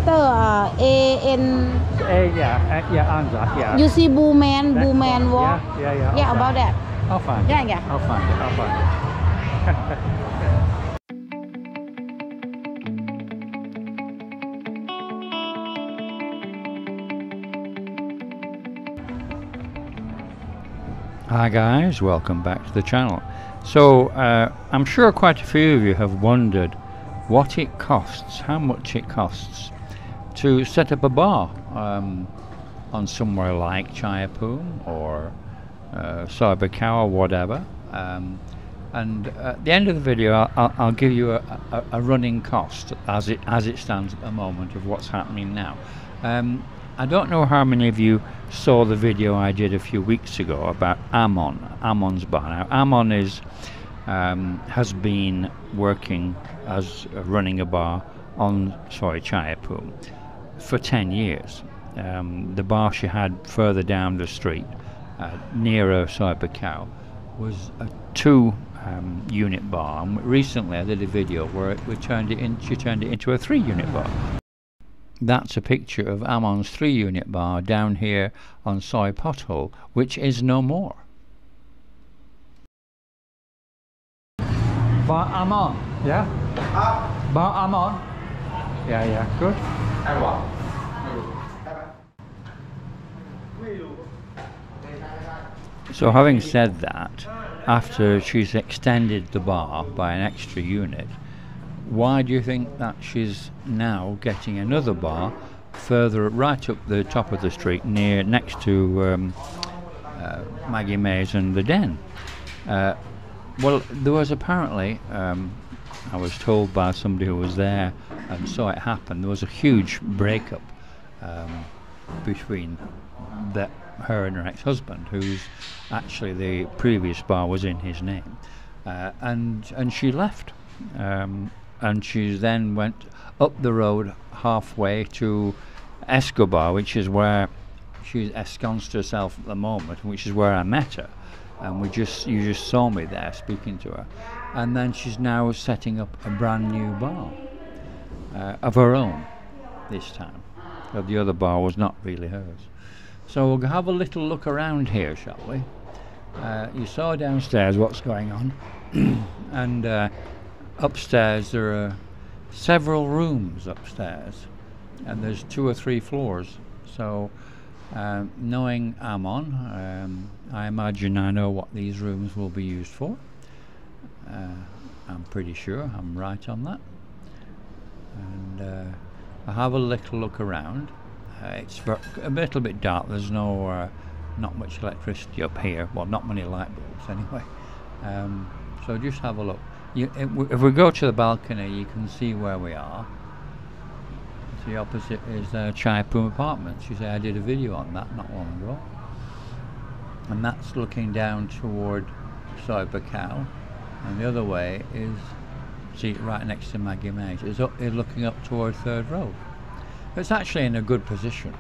letter A N. Yeah, Anzac, yeah. You see Blue Man walk? Yeah. About that. I'll find it. Yeah. I'll find it. Hi guys, welcome back to the channel. So I'm sure quite a few of you have wondered what it costs, how much it costs to set up a bar on somewhere like Chayapum or Cybercow or whatever. And at the end of the video I'll give you a running cost as it stands at the moment of what's happening now. I don't know how many of you saw the video I did a few weeks ago about Amon's bar. Now Amon has been working as running a bar on Chayapum for 10 years. The bar she had further down the street nearer Cybercow was a 2-unit bar, and recently I did a video where she turned it into a 3-unit bar. That's a picture of Amon's 3-unit bar down here on Soy Pothole, which is no more. Bar Amon, yeah? Bar Amon? Yeah, good. So having said that, after she's extended the bar by an extra unit, why do you think that she's now getting another bar further right up the top of the street next to Maggie Mays and the Den? Well, there was apparently, I was told by somebody who was there and saw it happen, there was a huge breakup between her and her ex-husband, who's actually the previous bar was in his name, and she left. And she then went up the road halfway to Escobar, which is where she's ensconced herself at the moment, which is where I met her, and you just saw me there speaking to her. And then she's now setting up a brand new bar of her own this time. So the other bar was not really hers. So we'll have a little look around here, shall we? You saw downstairs what's going on, and upstairs there are several rooms upstairs, and there's 2 or 3 floors. So knowing Amon, I imagine I know what these rooms will be used for. I'm pretty sure I'm right on that. And I'll have a little look around. It's a little bit dark. There's not much electricity up here. Well, not many light bulbs anyway. So just have a look. If we go to the balcony, you can see where we are. The opposite is Chayapum Apartments. You say I did a video on that not long ago, and that's looking down toward Cybercow, and the other way is, see, right next to Maggie Mays. It's looking up toward 3rd Road. It's actually in a good position.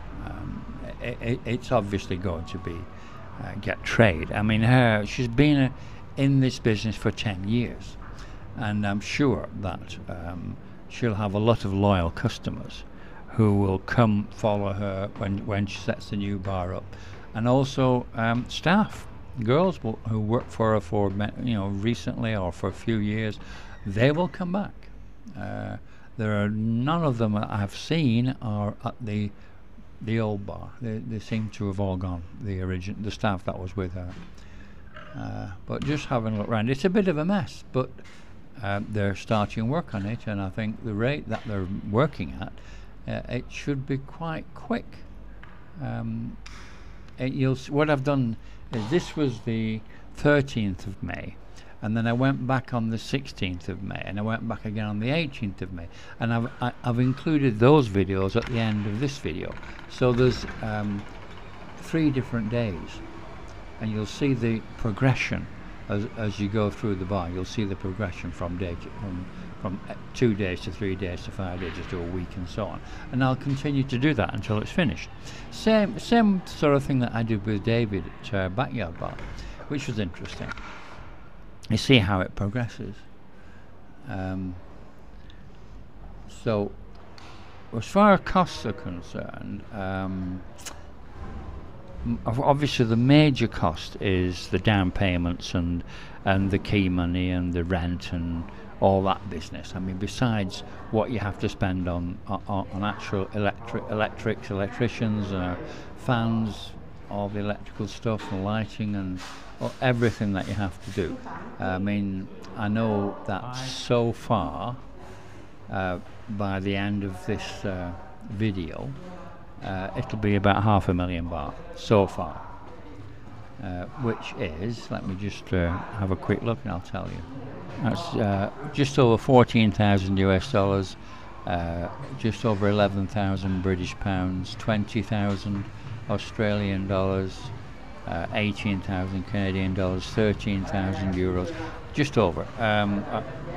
It's obviously going to be get trade. I mean, she's been in this business for 10 years. And I'm sure that she'll have a lot of loyal customers who will come follow her when she sets the new bar up, and also staff, girls who work for her for recently or for a few years, they will come back. There are none of them that I've seen are at the old bar. They seem to have all gone. The staff that was with her. But just having a look around, it's a bit of a mess, but they're starting work on it, and I think the rate that they're working at, it should be quite quick. What I've done is, this was the 13th of May, and then I went back on the 16th of May, and I went back again on the 18th of May, and I've included those videos at the end of this video. So there's 3 different days, and you'll see the progression as you go through the bar. You'll see the progression from 2 days to 3 days to 5 days to a week and so on, and I'll continue to do that until it's finished. Same sort of thing that I did with David at Backyard Bar, which was interesting. You see how it progresses. So as far as costs are concerned, obviously the major cost is the down payments and the key money and the rent and all that business. I mean, besides what you have to spend on actual electricians, fans, all the electrical stuff and lighting and everything that you have to do. I mean, I know that so far, by the end of this video, it'll be about 500,000 baht so far, which is, let me just have a quick look and I'll tell you. That's just over 14,000 US dollars, just over 11,000 British pounds, 20,000 Australian dollars, 18,000 Canadian dollars, 13,000 euros, just over.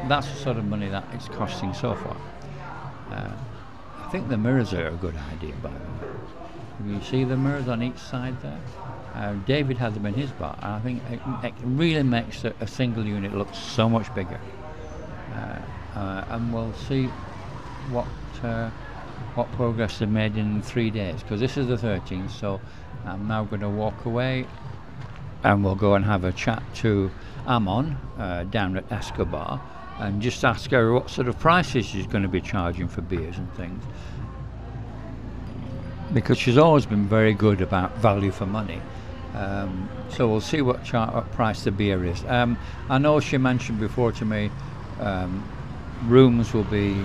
That's the sort of money that it's costing so far. I think the mirrors are a good idea, by the way. You see the mirrors on each side there? David had them in his bar. I think it really makes a single unit look so much bigger. And we'll see what progress they've made in 3 days, because this is the 13th, so I'm now going to walk away and we'll go and have a chat to Amon down at Escobar and just ask her what sort of prices she's going to be charging for beers and things, because she's always been very good about value for money. So we'll see what price the beer is. I know she mentioned before to me rooms will be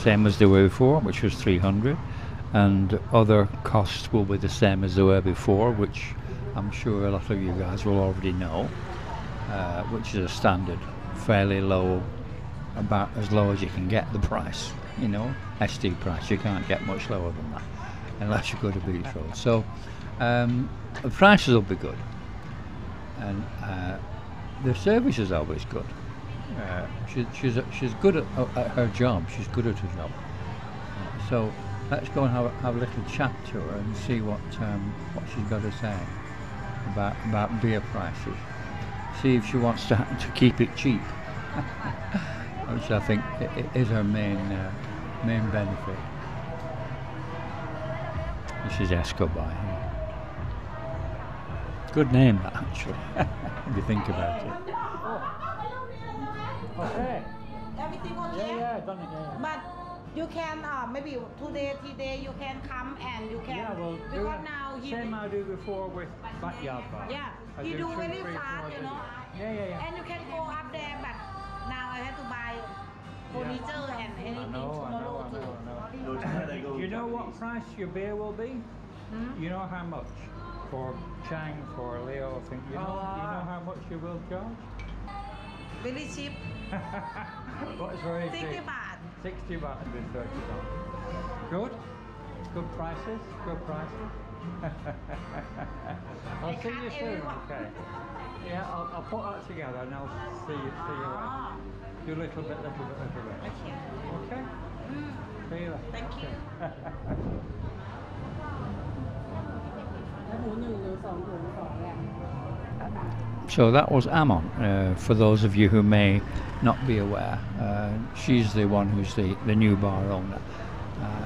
same as they were before, which was 300, and other costs will be the same as they were before, which I'm sure a lot of you guys will already know, which is a standard, fairly low, about as low as you can get the price, you know, SD price. You can't get much lower than that unless you go to Beach Road. So the prices will be good, and the service is always good. She's good at her job. She's good at her job. So let's go and have a little chat to her and see what she's got to say about beer prices. See if she wants to keep it cheap, which I think is her main benefit. This is Escobar here. Good name, actually, if you think about it. Okay. Everything okay? Yeah, done it. Yeah. But you can maybe 2 days, 3 days you can come and you can. Yeah, well, because now he. same I do before with backyard bar. Yeah, I he do two, very three, fast, 4 you know. Yeah. And you can go up there, but now I have to buy furniture and anything tomorrow too. You know what price your beer will be? You know how much? For Chang, for Leo, I think. You know how much you will charge? Very cheap. What is very 60 cheap? baht. 60 baht and 30 baht. Good? Good prices? Good prices? I'll see you soon, okay? Yeah, I'll put that together and I'll see you later. Do a little bit. Okay? See you later. Thank you. So that was Amon, for those of you who may not be aware. She's the one who's the new bar owner,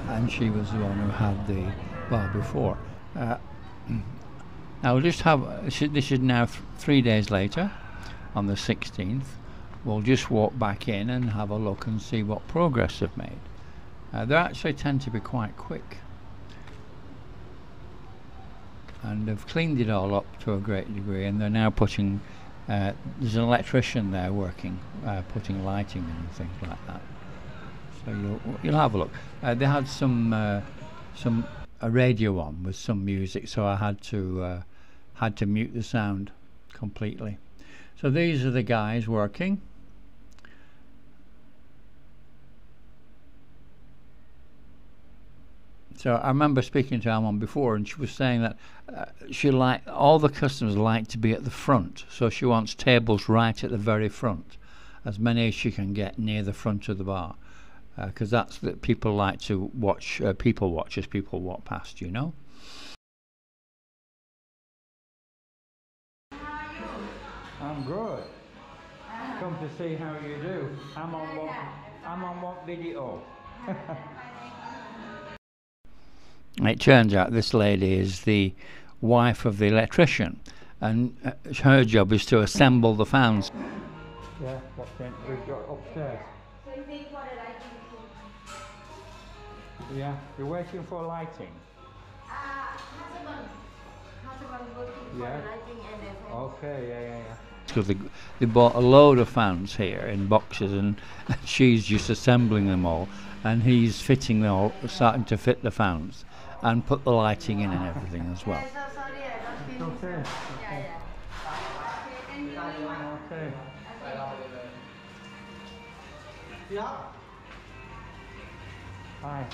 and she was the one who had the bar before. Now we'll just have, this is now 3 days later, on the 16th. We'll just walk back in and have a look and see what progress they've made. They actually tend to be quite quick. And they've cleaned it all up to a great degree, and they're now putting, there's an electrician there working, putting lighting and things like that. So you'll have a look. They had a radio on with some music, so I had to mute the sound completely. So these are the guys working. So I remember speaking to Amon before, and she was saying that all the customers like to be at the front, so she wants tables right at the very front, as many as she can get near the front of the bar, because that's that people like to watch. People watch as people walk past, you know. I'm good. Come to see how you do. I'm on what video. It turns out this lady is the wife of the electrician, and her job is to assemble the fans. Yeah, what's in? We've got upstairs. Yeah, you're waiting for lighting. Yeah. Okay, yeah. So they bought a load of fans here in boxes, and she's just assembling them all, and he's fitting them all, starting to fit the fans, and put the lighting in and everything as well. Okay. Okay. Hi.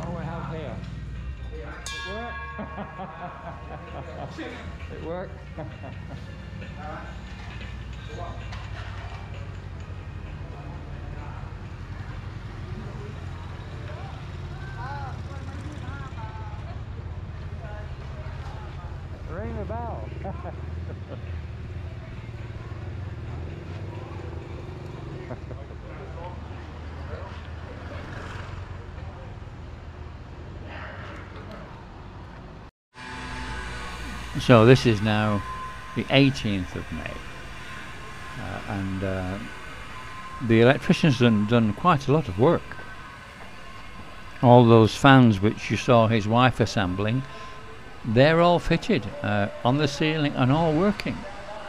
Oh, we have here. It worked. It worked. Ring the bell. So this is now the 18th of May, and the electrician's done quite a lot of work. All those fans which you saw his wife assembling, they're all fitted on the ceiling and all working.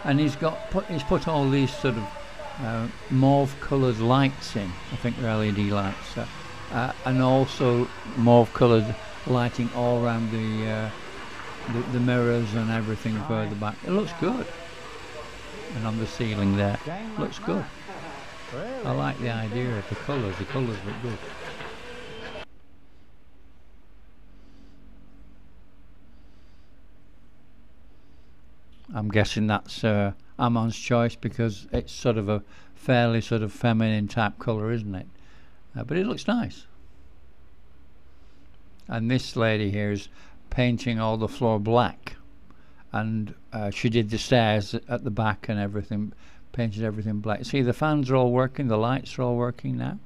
And he's put all these sort of mauve coloured lights in. I think they're LED lights, and also mauve coloured lighting all around the mirrors and everything further back. It looks good. And on the ceiling there, looks good. I like the idea of the colours. The colours look good. I'm guessing that's Amon's choice, because it's sort of a fairly sort of feminine type colour, isn't it? But it looks nice. And this lady here is painting all the floor black, and she did the stairs at the back and everything, painted everything black. See, the fans are all working, the lights are all working now.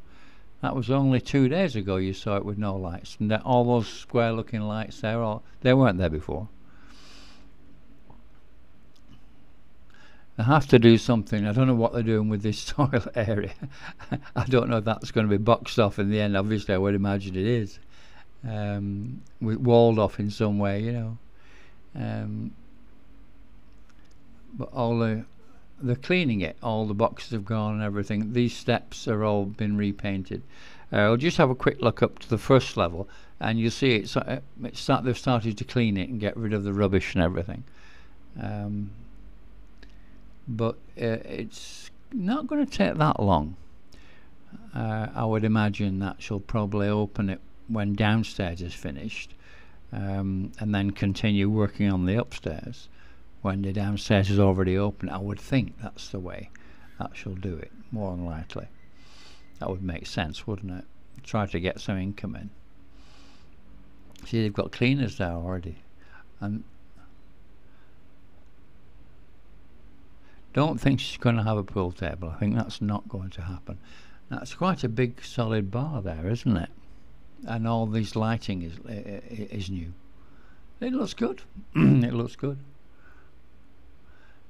That was only 2 days ago you saw it with no lights, and all those square looking lights there, they weren't there before. They have to do something. I don't know what they're doing with this toilet area. I don't know if that's going to be boxed off in the end. Obviously I would imagine it is, walled off in some way, you know. But they're cleaning it. All the boxes have gone and everything. These steps are all been repainted. I'll just have a quick look up to the first level, and you'll see they've started to clean it and get rid of the rubbish and everything. But it's not going to take that long. I would imagine that she'll probably open it when downstairs is finished, and then continue working on the upstairs when the downstairs is already open. I would think that's the way that she'll do it, more than likely. That would make sense, wouldn't it? Try to get some income in. See, they've got cleaners there already, and don't think she's going to have a pool table. I think that's not going to happen. That's quite a big solid bar there, isn't it? And all this lighting is new. It looks good. It looks good.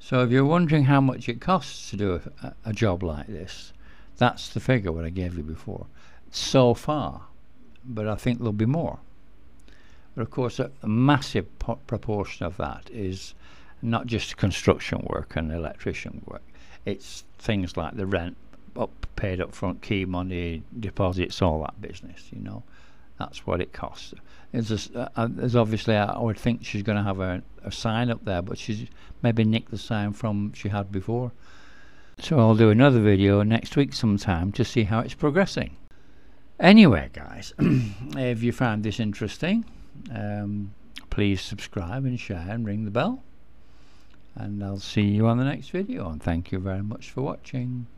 So if you're wondering how much it costs to do a job like this, that's the figure what I gave you before so far, but I think there'll be more. But of course a massive proportion of that is not just construction work and electrician work. It's things like the rent, paid up front, key money, deposits, all that business, you know. That's what it costs. There's obviously, I would think she's going to have a sign up there, but she's maybe nicked the sign from she had before. So I'll do another video next week sometime to see how it's progressing. Anyway guys, if you found this interesting, please subscribe and share and ring the bell. And I'll see you on the next video, and thank you very much for watching.